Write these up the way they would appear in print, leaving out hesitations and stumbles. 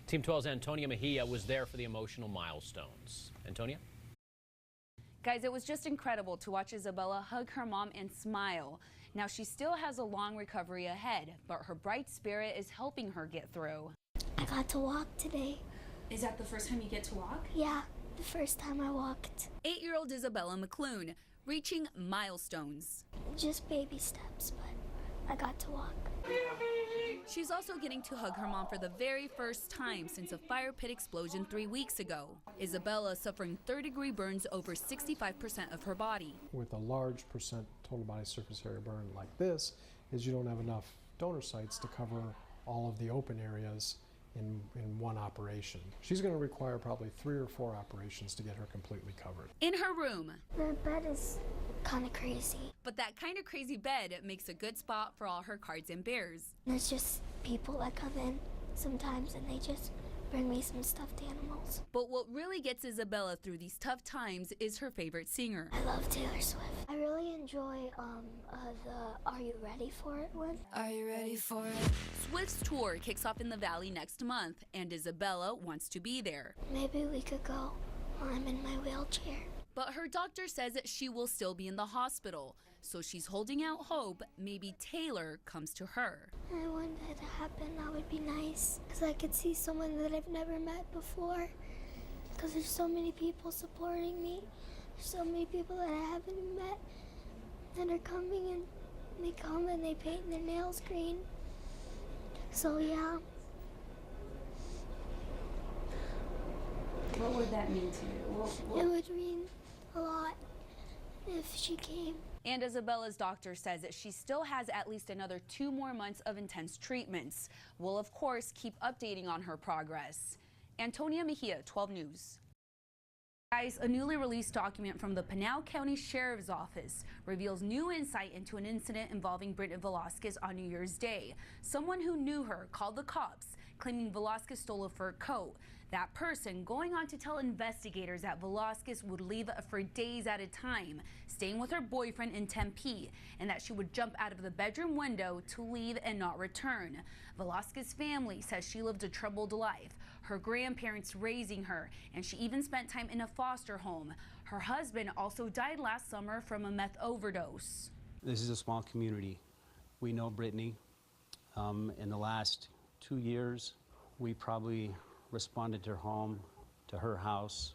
Team 12's Antonia Mejia was there for the emotional milestones. Antonia? Guys, it was just incredible to watch Isabella hug her mom and smile. Now, she still has a long recovery ahead, but her bright spirit is helping her get through. I got to walk today. Is that the first time you get to walk? Yeah, the first time I walked. 8-year-old Isabella McClune reaching milestones. Just baby steps, but I got to walk. She's also getting to hug her mom for the very first time since a fire pit explosion 3 weeks ago. Isabella suffering third-degree burns over 65% of her body. With a large percent total body surface area burn like this, is you don't have enough donor sites to cover all of the open areas in one operation. She's going to require probably 3 or 4 operations to get her completely covered. In her room. The bed is kind of crazy. But that kind of crazy bed makes a good spot for all her cards and bears. There's just people that come in sometimes and they just bring me some stuffed animals. But what really gets Isabella through these tough times is her favorite singer. I love Taylor Swift. I really enjoy the Are You Ready For It one. Are you ready for it? Swift's tour kicks off in the Valley next month, and Isabella wants to be there. Maybe we could go while I'm in my wheelchair. But her doctor says that she will still be in the hospital, so she's holding out hope maybe Taylor comes to her. I want that to happen. That would be nice, because I could see someone that I've never met before, because there's so many people supporting me. There's so many people that I haven't met that are coming, and they come and they paint their nails green. So yeah. What would that mean to you? It would mean a lot if she came. And Isabella's doctor says that she still has at least another 2 more months of intense treatments. We'll, of course, keep updating on her progress. Antonia Mejia, 12 News. Guys, a newly released document from the Pinal County Sheriff's Office reveals new insight into an incident involving Brittany Velasquez on New Year's Day. Someone who knew her called the cops, claiming Velasquez stole a fur coat. That person going on to tell investigators that Velasquez would leave for days at a time, staying with her boyfriend in Tempe, and that she would jump out of the bedroom window to leave and not return. Velasquez's family says she lived a troubled life, her grandparents raising her, and she even spent time in a foster home. Her husband also died last summer from a meth overdose. This is a small community. We know Brittany. In the last 2 years, we probably responded to her home, to her house,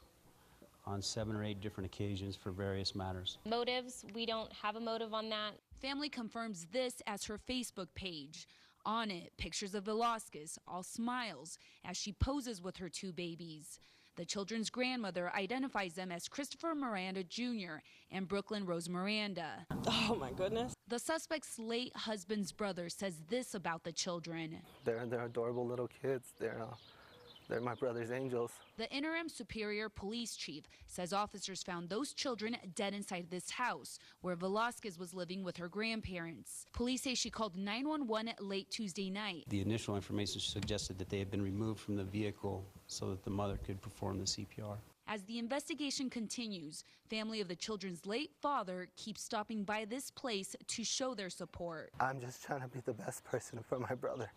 on 7 or 8 different occasions for various matters. Motives, we don't have a motive on that. Family confirms this as her Facebook page. On it, pictures of Velasquez, all smiles, as she poses with her 2 babies. The children's grandmother identifies them as Christopher Miranda Jr. and Brooklyn Rose Miranda. Oh my goodness. The suspect's late husband's brother says this about the children. They're adorable little kids. They're my brother's angels. The interim superior police chief says officers found those children dead inside this house where Velasquez was living with her grandparents. Police say she called 911 late Tuesday night. The initial information suggested that they had been removed from the vehicle so that the mother could perform the CPR. As the investigation continues, family of the children's late father keeps stopping by this place to show their support. I'm just trying to be the best person for my brother.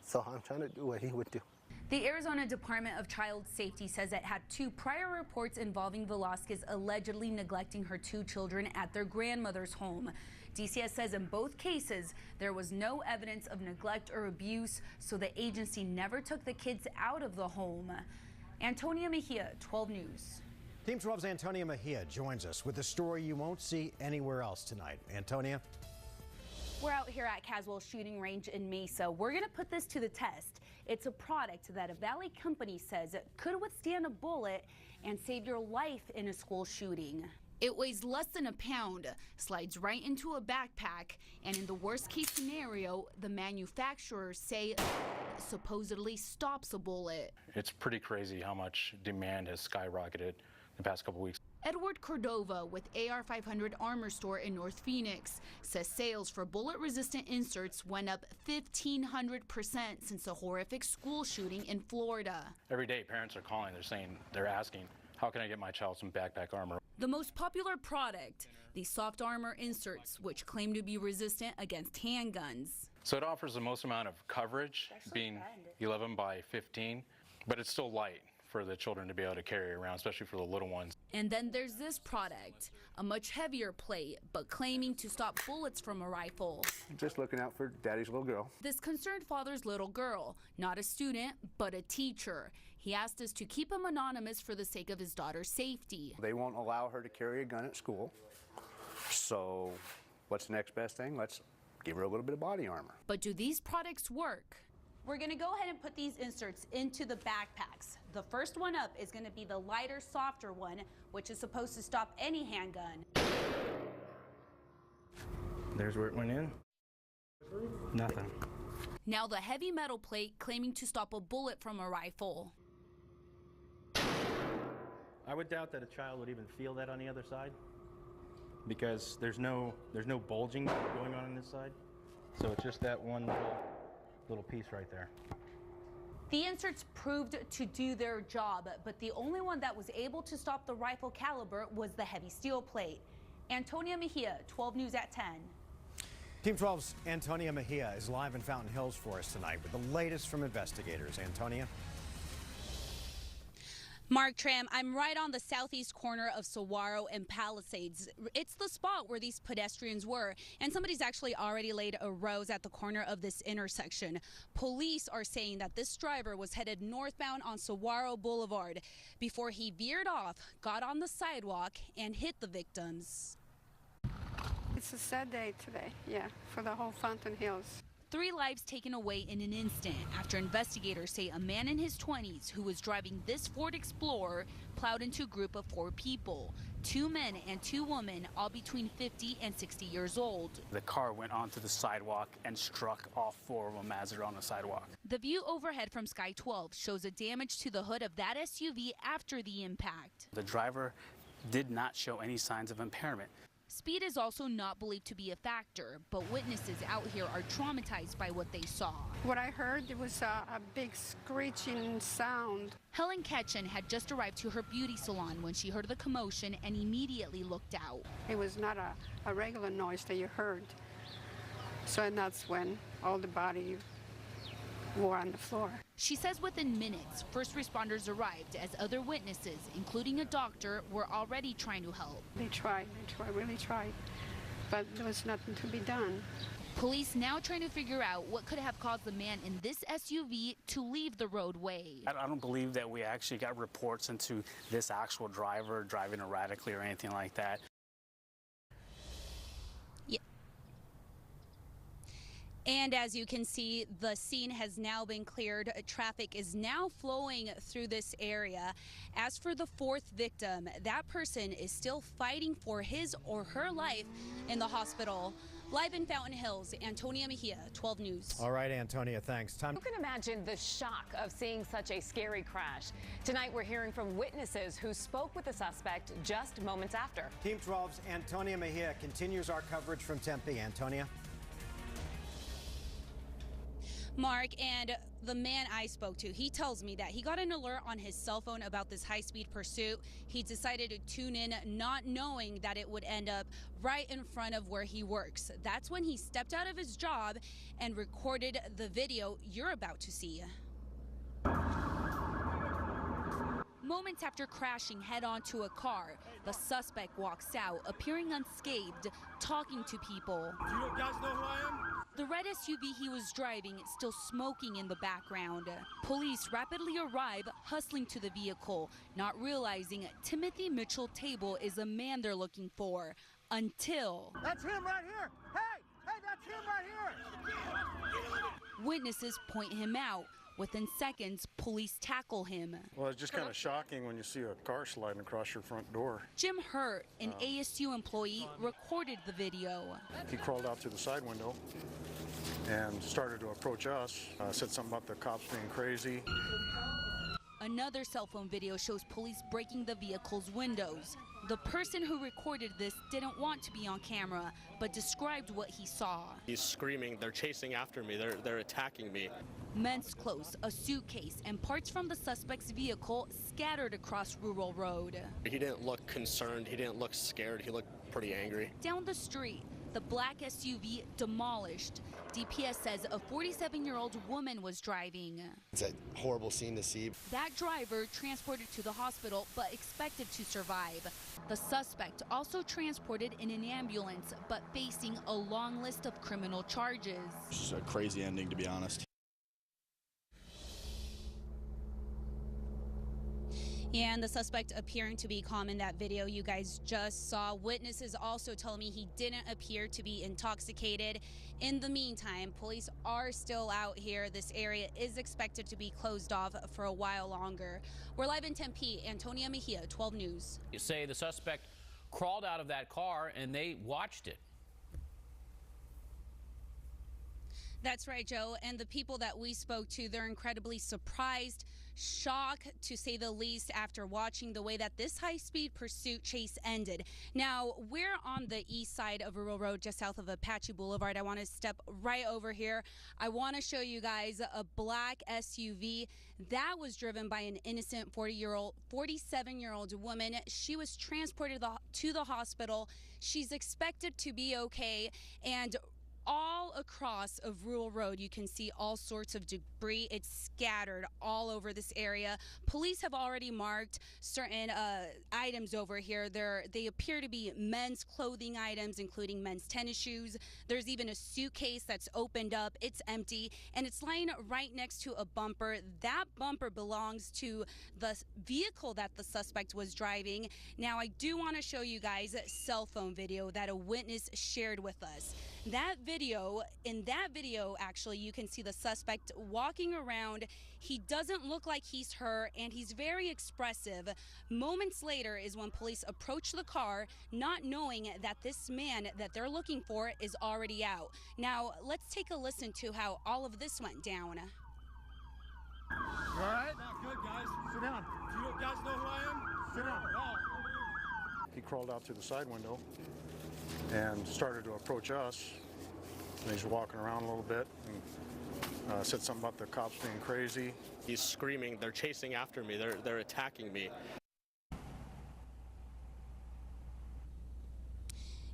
So I'm trying to do what he would do. The Arizona Department of Child Safety says it had 2 prior reports involving Velasquez allegedly neglecting her 2 children at their grandmother's home. DCS says in both cases, there was no evidence of neglect or abuse, so the agency never took the kids out of the home. Antonia Mejia, 12 News. Team 12's Antonia Mejia joins us with a story you won't see anywhere else tonight. Antonia? We're out here at Caswell Shooting Range in Mesa. We're going to put this to the test. It's a product that a Valley company says it could withstand a bullet and save your life in a school shooting. It weighs less than a pound, slides right into a backpack, and in the worst case scenario, the manufacturers say supposedly stops a bullet. It's pretty crazy how much demand has skyrocketed the past couple weeks. Edward Cordova with AR-500 Armor Store in North Phoenix says sales for bullet-resistant inserts went up 1,500% since a horrific school shooting in Florida. Every day parents are calling, they're asking, how can I get my child some backpack armor? The most popular product, the soft armor inserts, which claim to be resistant against handguns. So it offers the most amount of coverage, being 11 by 15, but it's still light for the children to be able to carry around, especially for the little ones. And then there's this product, a much heavier plate, but claiming to stop bullets from a rifle. Just looking out for daddy's little girl. This concerned father's little girl, not a student, but a teacher. He asked us to keep him anonymous for the sake of his daughter's safety. They won't allow her to carry a gun at school. So what's the next best thing? Let's give her a little bit of body armor. But do these products work? We're gonna go ahead and put these inserts into the backpacks. The first one up is gonna be the lighter, softer one, which is supposed to stop any handgun. There's where it went in. Nothing. Now the heavy metal plate claiming to stop a bullet from a rifle. I would doubt that a child would even feel that on the other side, because there's no bulging going on this side. So it's just that one little piece right there. The inserts proved to do their job, but the only one that was able to stop the rifle caliber was the heavy steel plate. Antonia Mejia, 12 News at 10. Team 12's Antonia Mejia is live in Fountain Hills for us tonight with the latest from investigators. Antonia? Mark, Tram, I'm right on the southeast corner of Saguaro and Palisades. It's the spot where these pedestrians were, and somebody's actually already laid a rose at the corner of this intersection. Police are saying that this driver was headed northbound on Saguaro Boulevard before he veered off, got on the sidewalk, and hit the victims. It's a sad day today, yeah, for the whole Fountain Hills. 3 lives taken away in an instant after investigators say a man in his 20s who was driving this Ford Explorer plowed into a group of 4 people, 2 men and 2 women, all between 50 and 60 years old. The car went onto the sidewalk and struck all 4 of them as they're on the sidewalk. The view overhead from Sky 12 shows a damage to the hood of that SUV after the impact. The driver did not show any signs of impairment. Speed is also not believed to be a factor, but witnesses out here are traumatized by what they saw. What I heard, it was a big screeching sound. Helen Ketchen had just arrived to her beauty salon when she heard the commotion and immediately looked out. It was not a regular noise that you heard. So and that's when all the body were on the floor. She says within minutes, first responders arrived as other witnesses, including a doctor, were already trying to help. They really tried, but there was nothing to be done. Police now trying to figure out what could have caused the man in this SUV to leave the roadway. I don't believe that we actually got reports into this actual driver driving erratically or anything like that. And as you can see, the scene has now been cleared. Traffic is now flowing through this area. As for the 4th victim, that person is still fighting for his or her life in the hospital. Live in Fountain Hills, Antonia Mejia, 12 News. All right, Antonia, thanks. You can imagine the shock of seeing such a scary crash. Tonight, we're hearing from witnesses who spoke with the suspect just moments after. Team 12's Antonia Mejia continues our coverage from Tempe. Antonia? Mark, and the man I spoke to, he tells me that he got an alert on his cell phone about this high-speed pursuit. He decided to tune in, not knowing that it would end up right in front of where he works. That's when he stepped out of his job and recorded the video you're about to see. Moments after crashing head-on to a car, the suspect walks out, appearing unscathed, talking to people. Do you guys know who I am? The red SUV he was driving still smoking in the background. Police rapidly arrive, hustling to the vehicle, not realizing Timothy Mitchell Table is the man they're looking for, until... That's him right here! Hey, that's him right here! Witnesses point him out. Within seconds, police tackle him. Well, it's just kind of shocking when you see a car sliding across your front door. Jim Hurt, an ASU employee, recorded the video. He crawled out through the side window and started to approach us, said something about the cops being crazy. Another cell phone video shows police breaking the vehicle's windows. The person who recorded this didn't want to be on camera, but described what he saw. He's screaming, they're chasing after me, they're attacking me. Men's clothes, a suitcase, and parts from the suspect's vehicle scattered across Rural Road. He didn't look concerned. He didn't look scared. He looked pretty angry. Down the street, the black SUV demolished. DPS says a 47-year-old woman was driving. It's a horrible scene to see. That driver transported to the hospital but expected to survive. The suspect also transported in an ambulance but facing a long list of criminal charges. It's just a crazy ending, to be honest. And the suspect appearing to be calm in that video you guys just saw. Witnesses also tell me he didn't appear to be intoxicated. In the meantime, police are still out here. This area is expected to be closed off for a while longer. We're live in Tempe. Antonia Mejia, 12 News. You say the suspect crawled out of that car and they watched it. That's right, Joe. And the people that we spoke to, they're incredibly surprised, shocked to say the least, after watching the way that this high-speed pursuit chase ended. Now, we're on the east side of Rural Road, just south of Apache Boulevard. I want to step right over here. I want to show you guys a black SUV that was driven by an innocent 47-year-old woman. She was transported to the hospital. She's expected to be okay, and all across of Rural Road, you can see all sorts of debris. It's scattered all over this area. Police have already marked certain items over here. They appear to be men's clothing items, including men's tennis shoes. There's even a suitcase that's opened up. It's empty, and it's lying right next to a bumper. That bumper belongs to the vehicle that the suspect was driving. Now, I do want to show you guys a cell phone video that a witness shared with us. In that video, actually, you can see the suspect walking around. He doesn't look like he's hurt, and he's very expressive. Moments later is when police approach the car, not knowing that this man that they're looking for is already out. Now, let's take a listen to how all of this went down. You all right? Not good, guys. Sit down. Do you guys know who I am? Sit down. He crawled out through the side window and started to approach us. And he's walking around a little bit and said something about the cops being crazy. He's screaming, they're chasing after me, they're attacking me.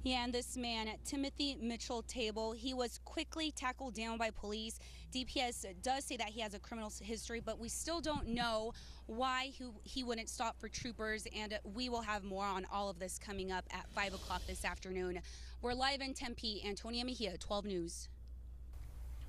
Yeah, and this man, Timothy Mitchell Table, he was quickly tackled down by police. DPS does say that he has a criminal history, but we still don't know why he wouldn't stop for troopers, and we will have more on all of this coming up at 5 o'clock this afternoon. We're live in Tempe. Antonia Mejia, 12 News.